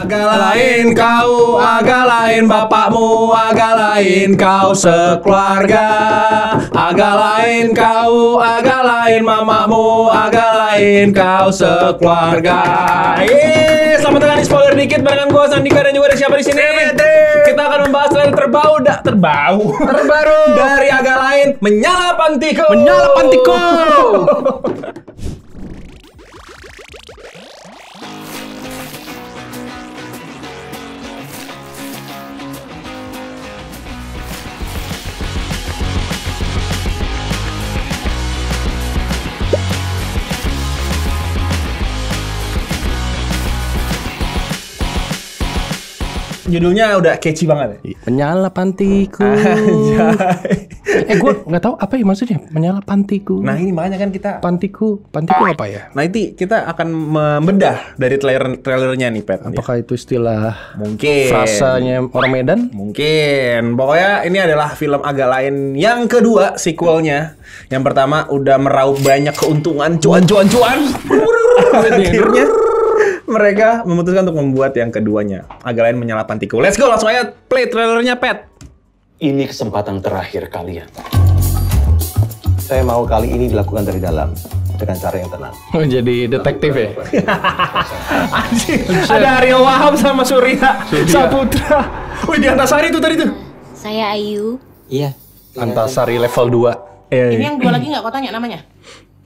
Agak lain kau, agak lain bapakmu, agak lain kau sekeluarga. Agak lain kau, agak lain mamamu, agak lain kau sekeluarga. Selamat datang di spoiler dikit barengan gue Sandika dan juga ada siapa di sini? Kita akan membahas trailer terbaru dari agak lain Menyala Pantiku. Judulnya udah catchy banget ya? Menyala pantiku. Gue nggak tahu apa ya maksudnya menyala pantiku. Nah ini makanya kan kita Pantiku apa ya? Nah nanti kita akan membedah dari trailernya nih Pet. Apakah itu istilah mungkin frasanya orang Medan? Mungkin. Pokoknya ini adalah film agak lain yang kedua, sequelnya. Yang pertama udah meraup banyak keuntungan, cuan. Akhirnya mereka memutuskan untuk membuat yang keduanya, agak lain Menyala Pantiku. Let's go, langsung aja play trailernya, Pet. Ini kesempatan terakhir kalian. Saya mau kali ini dilakukan dari dalam dengan cara yang tenang. Jadi detektif ya? Ada Aryo Wahab sama Surya Saputra. Wih, di Antasari tuh tadi tuh. Saya Ayu. Iya. Antasari level 2. Ini yang dua lagi nggak kau tanya namanya?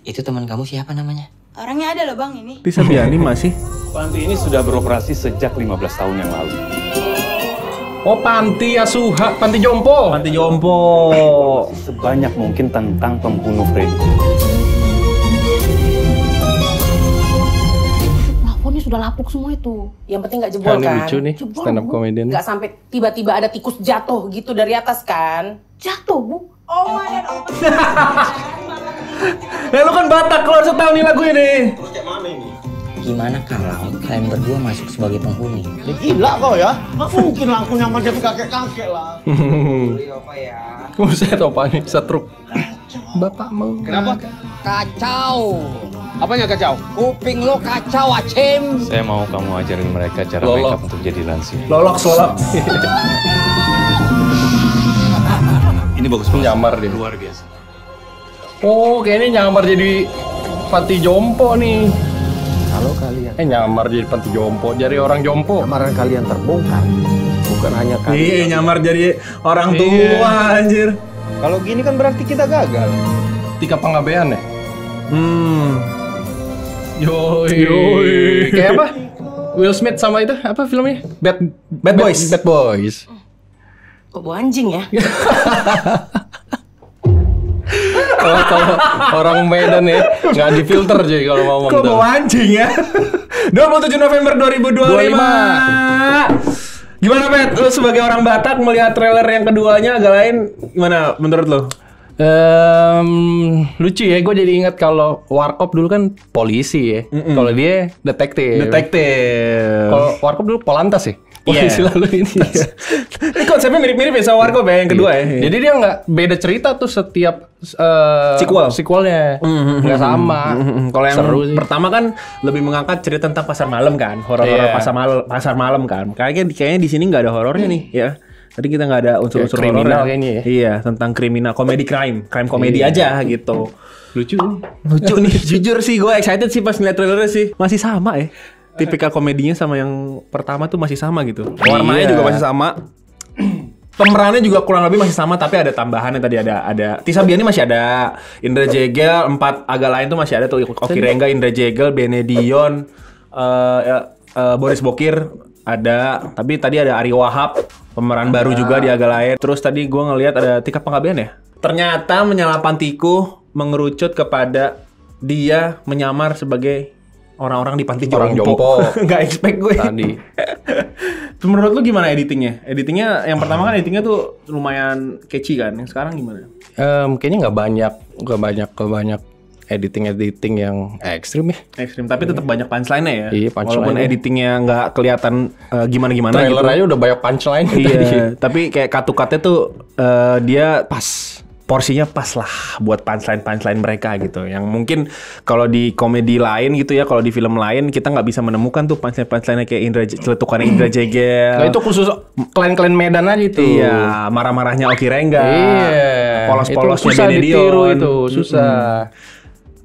Itu teman kamu siapa namanya? Orangnya ada loh bang ini. Bisa Biani masih. Panti ini sudah beroperasi sejak 15 tahun yang lalu. Oh, panti asuhan, panti jompo. Panti jompo. Sebanyak mungkin tentang pembunuh Freddy. Plafonnya sudah lapuk semua itu. Yang penting nggak jebol Ini kan? lucu nih, Jebol, stand up Bu. comedian. Nggak sampai tiba-tiba ada tikus jatuh gitu dari atas kan? Jatuh bu. Oh my god. Lu kan Batak, keluar setahun nih lagu ini. Gimana kalau kalian berdua masuk sebagai penghuni? Gila kau ya? Nggak mungkin lah aku nyamar jadi kakek-kakek lah. Buset, apa nih? Setruk. Bapakmu. Kenapa? Kacau! Apanya kacau? Kuping lo kacau, Acim! Saya mau kamu ajarin mereka cara Lolok. makeup untuk jadi lansia. Lolok. Ini bagus banget. Nyamar dia. Luar biasa. Oh, kayaknya nyamar jadi panti jompo nih. Kalau kalian Nyamar jadi panti jompo, jadi orang jompo. lamaran kalian terbongkar, bukan hanya Iya, kalian. nyamar jadi orang tua anjir. Kalau gini kan berarti kita gagal. Tika Panggabean ya? Yoi. Kayak apa? Will Smith sama itu apa filmnya? Bad Boys. Bad Boys. Kok bau anjing ya? Kalau orang Medan ya nggak difilter jadi kalau ngomong Kok tuh. mau anjing ya? 27 November 2025. Gimana, Pet? Lu sebagai orang Batak melihat trailer yang keduanya agak lain gimana menurut lu? Lucu ya, gue jadi ingat kalau Warkop dulu kan polisi ya. Kalau dia detektif. Kalau Warkop dulu Polantas ya. Polisi lalu ini. Ini konsepnya mirip-mirip ya sama Warkop ya yang kedua ya. Jadi dia nggak beda cerita tuh setiap sequelnya nggak sama. Kalau yang Seru sih. pertama kan lebih mengangkat cerita tentang pasar malam kan, horor-horor Iya. pasar malam kan. Kayaknya di sini nggak ada horornya nih ya. Tadi kita nggak ada unsur-unsur Kayak kriminal horor kayaknya ya. Iya, tentang kriminal, crime komedi aja gitu. Lucu. Lucu nih, jujur sih gue excited sih pas ngeliat trailernya sih. Masih sama ya. Tipikal komedinya sama yang pertama tuh masih sama gitu. Warnanya Iya. juga masih sama. Pemerannya juga kurang lebih masih sama, tapi ada tambahannya tadi ada Tisa Biani masih ada, Indra Jegel, 4 agak lain tuh masih ada tuh, Oki Rengga, Indra Jegel, Benedion, Boris Bokir ada, tapi tadi ada Ari Wahab, pemeran baru juga di agak lain. Terus tadi gue ngelihat ada Tika Panggabean ya. Ternyata Menyala Pantiku mengerucut kepada dia menyamar sebagai orang-orang di panti Orang jompo. jompo. Nggak expect gue. Tadi. Menurut lu gimana editingnya? Editingnya yang pertama kan editingnya tuh lumayan catchy kan. Yang sekarang gimana? Kayaknya nggak banyak editing yang ekstrim ya. Ekstrim, tapi tetap banyak punchline-nya ya. Iya, punchline-nya. Walaupun editingnya nggak kelihatan gimana-gimana Trailer gitu. aja udah banyak punchline tadi. Iya, tapi kayak cut-nya tuh dia pas porsinya pas lah buat punchline mereka gitu. Yang mungkin kalau di komedi lain gitu ya, kalau di film lain kita nggak bisa menemukan tuh punchline kayak celetukannya Indra Jegel. Nah, itu khusus klan-klan Medan aja itu. Iya, marah-marahnya Oki Rengga. Iya. Polos-polosnya susah ditiru Benedion. itu, susah.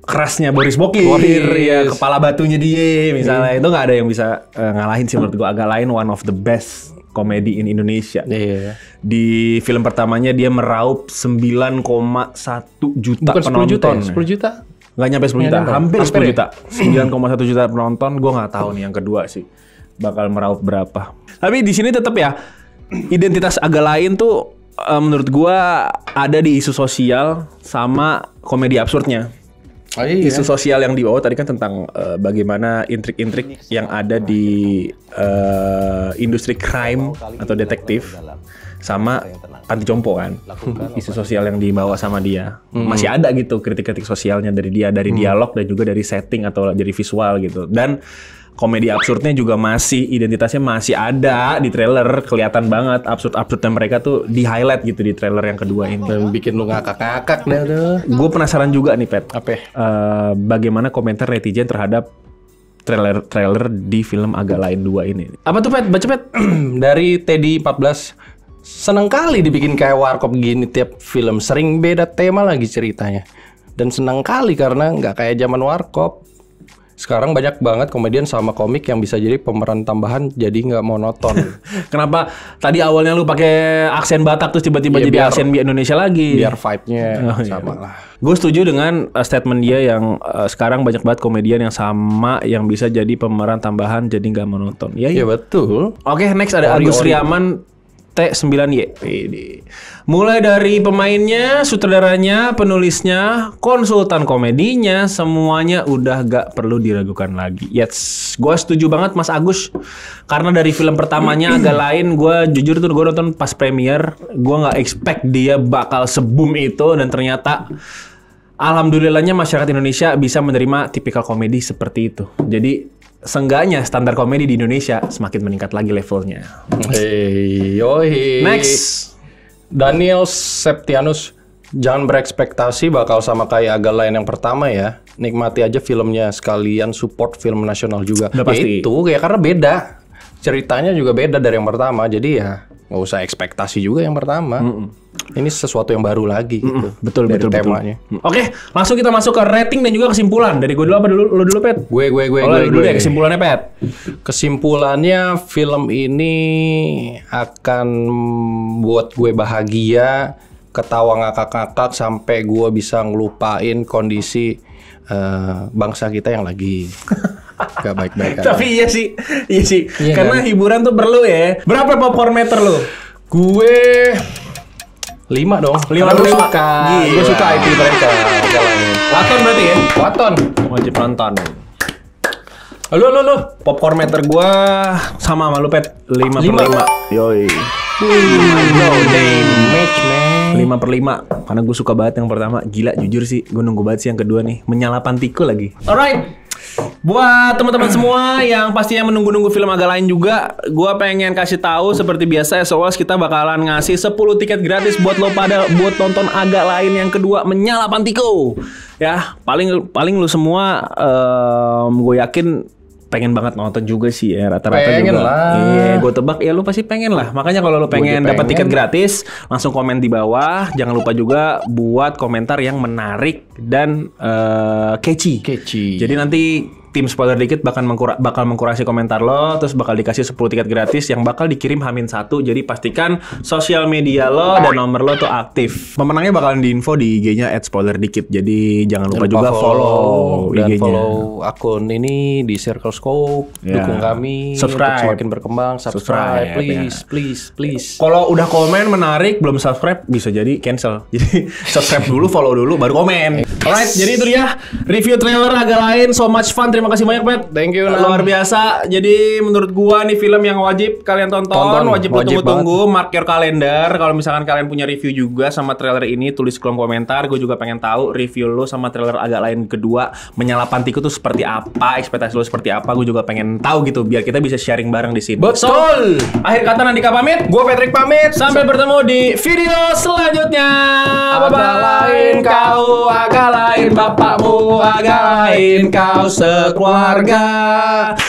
Kerasnya Boris Bokir, ya, kepala batunya dia misalnya. Itu nggak ada yang bisa ngalahin sih menurut gua. Agak lain, one of the best komedi in Indonesia. Iya. Di film pertamanya dia meraup 9,1 juta Bukan penonton. 10 juta ya? 10 juta? Nggak nyampe 10 juta, Nyampe. hampir Hampir 10 ya? juta. 9,1 juta penonton, gue nggak tahu nih yang kedua sih bakal meraup berapa. Tapi di sini tetap ya, identitas agak lain tuh menurut gue ada di isu sosial sama komedi absurdnya. Oh, iya. Isu sosial yang dibawa tadi kan tentang bagaimana intrik-intrik yang ada di industri crime atau detektif sama anti compo kan. Isu sosial yang dibawa sama dia. Masih ada gitu kritik-kritik sosialnya dari dia, dari dialog dan juga dari setting atau dari visual gitu. Dan komedi absurdnya juga masih, identitasnya masih ada di trailer, kelihatan banget absurd-absurdnya mereka tuh di highlight gitu di trailer yang kedua ini. Dan bikin lu ngakak-ngakak deh tuh. Gue penasaran juga nih Pet, Apa? bagaimana komentar netizen terhadap trailer di film Agak Lain 2 ini. Apa tuh Pet? Baca Pet. Dari Teddy 14. Seneng kali dibikin kayak Warkop gini tiap film. Sering beda tema lagi ceritanya. Dan seneng kali karena nggak kayak zaman Warkop. Sekarang banyak banget komedian sama komik yang bisa jadi pemeran tambahan jadi nggak monoton. Kenapa tadi awalnya lu pakai aksen Batak terus tiba-tiba Ya, jadi aksen Indonesia lagi? Biar vibe-nya sama lah. Gue setuju dengan statement dia yang sekarang banyak banget komedian yang sama yang bisa jadi pemeran tambahan jadi nggak monoton. Iya, Ya betul. Oke, next ada Agus Riaman T9Y. Mulai dari pemainnya, sutradaranya, penulisnya, konsultan komedinya, semuanya udah gak perlu diragukan lagi. Yes, gue setuju banget Mas Agus. Karena dari film pertamanya Agak Lain, gue jujur tuh gue nonton pas premier, gue gak expect dia bakal se-boom itu, dan ternyata alhamdulillahnya masyarakat Indonesia bisa menerima tipikal komedi seperti itu. Jadi seenggaknya standar komedi di Indonesia semakin meningkat lagi levelnya. Hey, yoi. Next. Daniel Septianus, jangan berekspektasi bakal sama kayak Agak Lain yang pertama ya. Nikmati aja filmnya sekalian support film nasional juga. Udah pasti. Ya itu ya karena beda. Ceritanya juga beda dari yang pertama. Jadi ya nggak usah ekspektasi juga yang pertama. Ini sesuatu yang baru lagi gitu. Betul, dari betul, temanya. betul. Oke, langsung kita masuk ke rating dan juga kesimpulan. Dari gue dulu apa dulu? Lu dulu, Pet? Gue dulu ya kesimpulannya, Pet. Kesimpulannya film ini akan buat gue bahagia, ketawa ngakak-ngakak sampai gue bisa ngelupain kondisi bangsa kita yang lagi gak baik-baik. Tapi iya sih. Iya Karena kan? hiburan tuh perlu ya. Berapa popcorn meter lu? Gue 5 dong. 5 Karena gue dulu. suka. Gila. Gue suka itu mereka. Jalannya. Waton berarti ya? Waton. Wajib nonton. Lu. Popcorn meter gua sama lu, Pet. 5/5. Yoi. Match man. 5/5. Karena gue suka banget yang pertama. Gila, jujur sih. Gue nunggu banget sih yang kedua nih. Menyala pantiku lagi. Alright. Buat teman-teman semua yang pastinya menunggu-nunggu film Agak Lain juga, gue pengen kasih tahu seperti biasa as always kita bakalan ngasih 10 tiket gratis buat lo pada buat tonton Agak Lain yang kedua, Menyala Pantiku. Ya, paling lu semua gue yakin pengen banget nonton juga sih ya, rata-rata Pengen juga. lah. Iya, gue tebak ya lu pasti pengen lah. Makanya kalau lu pengen dapat tiket gratis, langsung komen di bawah. Jangan lupa juga buat komentar yang menarik dan catchy. Jadi nanti tim Spoiler Dikit bakal mengkurasi komentar lo, terus bakal dikasih 10 tiket gratis yang bakal dikirim H-1. Jadi pastikan sosial media lo dan nomor lo tuh aktif. Pemenangnya bakalan diinfo di IG-nya @spoilerdikit. Jadi jangan lupa juga follow dan IG-nya. follow akun ini di Circle Scope. Ya. Dukung kami Subscribe. untuk semakin berkembang. Subscribe, Subscribe, please. Kalau udah komen menarik belum subscribe bisa jadi cancel. Jadi subscribe dulu, follow dulu, baru komen. Alright, jadi itu dia review trailer Agak Lain. So much fun. Terima makasih banyak, Pet. Thank you, Nam. Luar biasa. Jadi menurut gua nih film yang wajib kalian tonton, wajib tunggu-tunggu, mark your calendar. Kalau misalkan kalian punya review juga sama trailer ini, tulis kolom komentar. Gue juga pengen tahu review lo sama trailer agak lain kedua, Menyala Pantiku tuh seperti apa, ekspektasi lo seperti apa. Gue juga pengen tahu gitu biar kita bisa sharing bareng di sini. Betul. Akhir kata Nandika pamit. Gue Patrick pamit. Sampai bertemu di video selanjutnya. Agak lain kau, agak lain bapakmu, agak lain kau sekeluarga.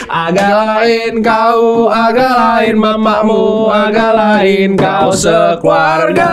Agak lain kau, agak lain bapakmu, agak lain kau sekeluarga.